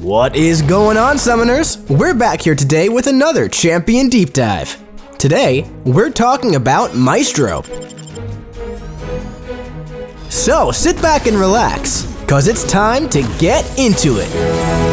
What is going on, Summoners? We're back here today with another Champion Deep Dive. Today, we're talking about Maestro. So sit back and relax, cause it's time to get into it.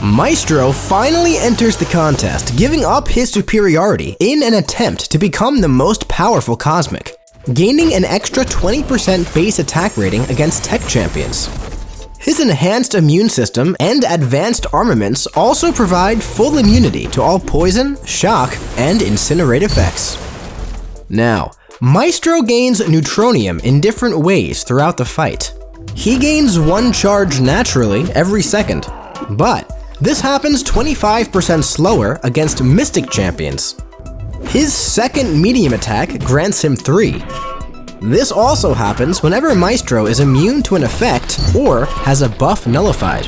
Maestro finally enters the contest, giving up his superiority in an attempt to become the most powerful Cosmic, gaining an extra 20% base attack rating against tech champions. His enhanced immune system and advanced armaments also provide full immunity to all poison, shock, and incinerate effects. Now, Maestro gains Neutronium in different ways throughout the fight. He gains one charge naturally every second, but this happens 25% slower against Mystic champions. His second medium attack grants him 3. This also happens whenever Maestro is immune to an effect or has a buff nullified.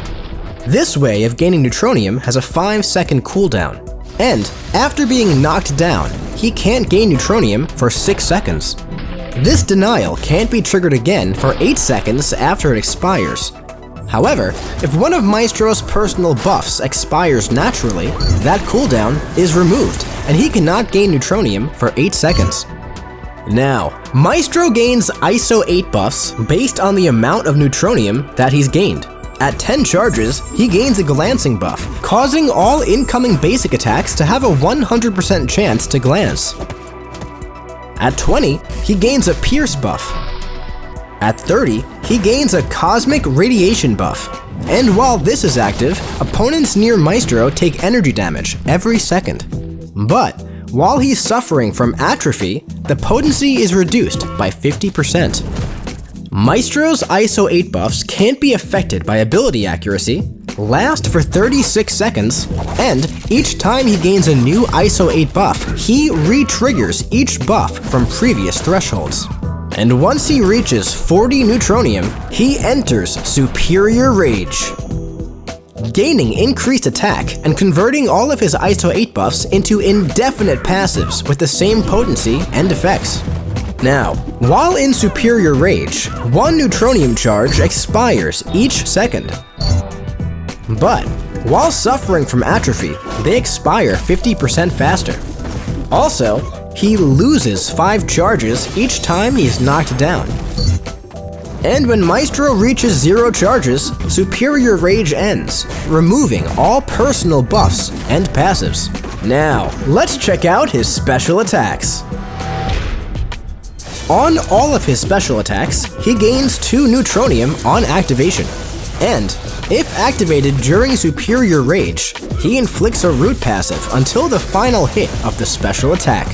This way of gaining Neutronium has a 5-second cooldown, and after being knocked down, he can't gain Neutronium for 6 seconds. This denial can't be triggered again for 8 seconds after it expires. However, if one of Maestro's personal buffs expires naturally, that cooldown is removed, and he cannot gain Neutronium for 8 seconds. Now, Maestro gains ISO 8 buffs based on the amount of Neutronium that he's gained. At 10 charges, he gains a glancing buff, causing all incoming basic attacks to have a 100% chance to glance. At 20, he gains a pierce buff. At 30, he gains a cosmic radiation buff, and while this is active, opponents near Maestro take energy damage every second. But while he's suffering from atrophy, the potency is reduced by 50%. Maestro's ISO 8 buffs can't be affected by ability accuracy, last for 36 seconds, and each time he gains a new ISO 8 buff, he re-triggers each buff from previous thresholds. And once he reaches 40 Neutronium, he enters Superior Rage, gaining increased attack and converting all of his ISO 8 buffs into indefinite passives with the same potency and effects. Now, while in Superior Rage, one Neutronium charge expires each second. But while suffering from atrophy, they expire 50% faster. Also, he loses 5 charges each time he is knocked down. And when Maestro reaches 0 charges, Superior Rage ends, removing all personal buffs and passives. Now, let's check out his special attacks. On all of his special attacks, he gains 2 Neutronium on activation. And if activated during Superior Rage, he inflicts a root passive until the final hit of the special attack.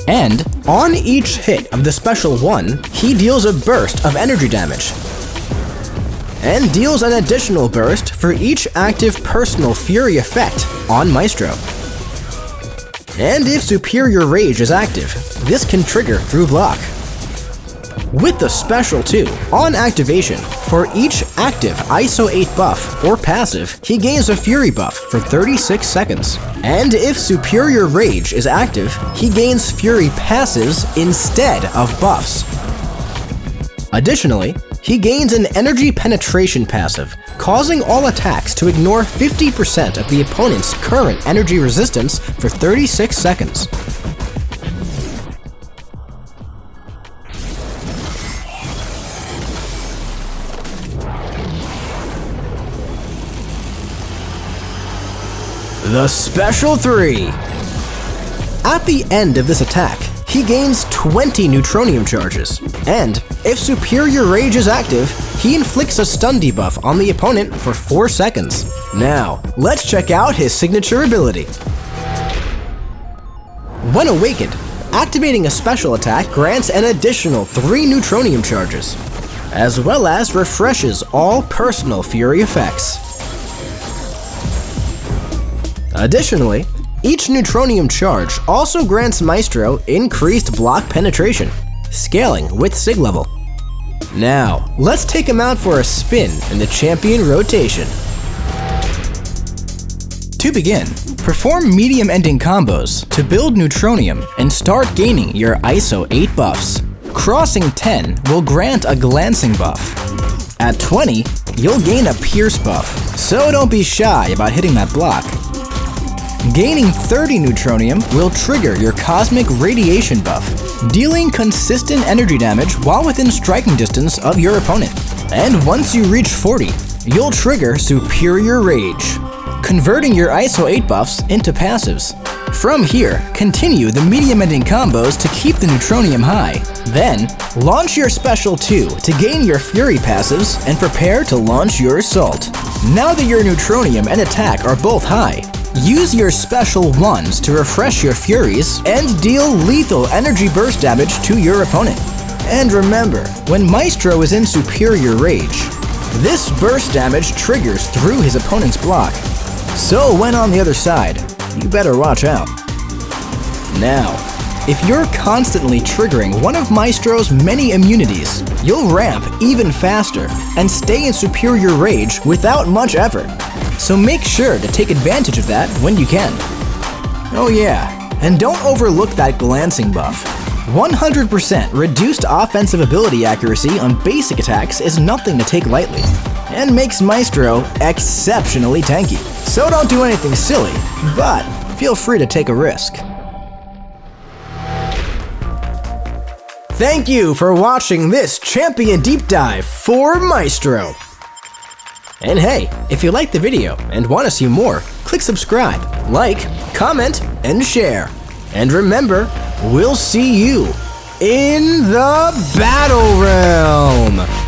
And on each hit of the special one, he deals a burst of energy damage, and deals an additional burst for each active personal fury effect on Maestro. And if Superior Rage is active, this can trigger through block. With the special 2, on activation, for each active ISO 8 buff or passive, he gains a Fury buff for 36 seconds. And if Superior Rage is active, he gains Fury passives instead of buffs. Additionally, he gains an Energy Penetration passive, causing all attacks to ignore 50% of the opponent's current energy resistance for 36 seconds. The Special 3. At the end of this attack, he gains 20 Neutronium charges, and if Superior Rage is active, he inflicts a stun debuff on the opponent for 4 seconds. Now, let's check out his signature ability. When awakened, activating a special attack grants an additional 3 Neutronium charges, as well as refreshes all personal fury effects. Additionally, each Neutronium charge also grants Maestro increased block penetration, scaling with Sig level. Now, let's take him out for a spin in the champion rotation. To begin, perform medium ending combos to build Neutronium and start gaining your ISO 8 buffs. Crossing 10 will grant a glancing buff. At 20, you'll gain a pierce buff, so don't be shy about hitting that block. Gaining 30 Neutronium will trigger your cosmic radiation buff, dealing consistent energy damage while within striking distance of your opponent. And once you reach 40, you'll trigger superior rage, converting your ISO 8 buffs into passives. From here, continue the medium ending combos to keep the Neutronium high. Then, launch your Special 2 to gain your Fury passives and prepare to launch your Assault. Now that your Neutronium and attack are both high, use your Special 1s to refresh your Furies and deal lethal energy burst damage to your opponent. And remember, when Maestro is in Superior Rage, this burst damage triggers through his opponent's block. So when on the other side, you better watch out. Now, if you're constantly triggering one of Maestro's many immunities, you'll ramp even faster and stay in Superior Rage without much effort. So make sure to take advantage of that when you can. Oh yeah, and don't overlook that glancing buff. 100% reduced offensive ability accuracy on basic attacks is nothing to take lightly, and makes Maestro exceptionally tanky. So don't do anything silly, but feel free to take a risk. Thank you for watching this champion deep dive for Maestro. And hey, if you liked the video and want to see more, click subscribe, like, comment, and share. And remember, we'll see you in the Battle Realm!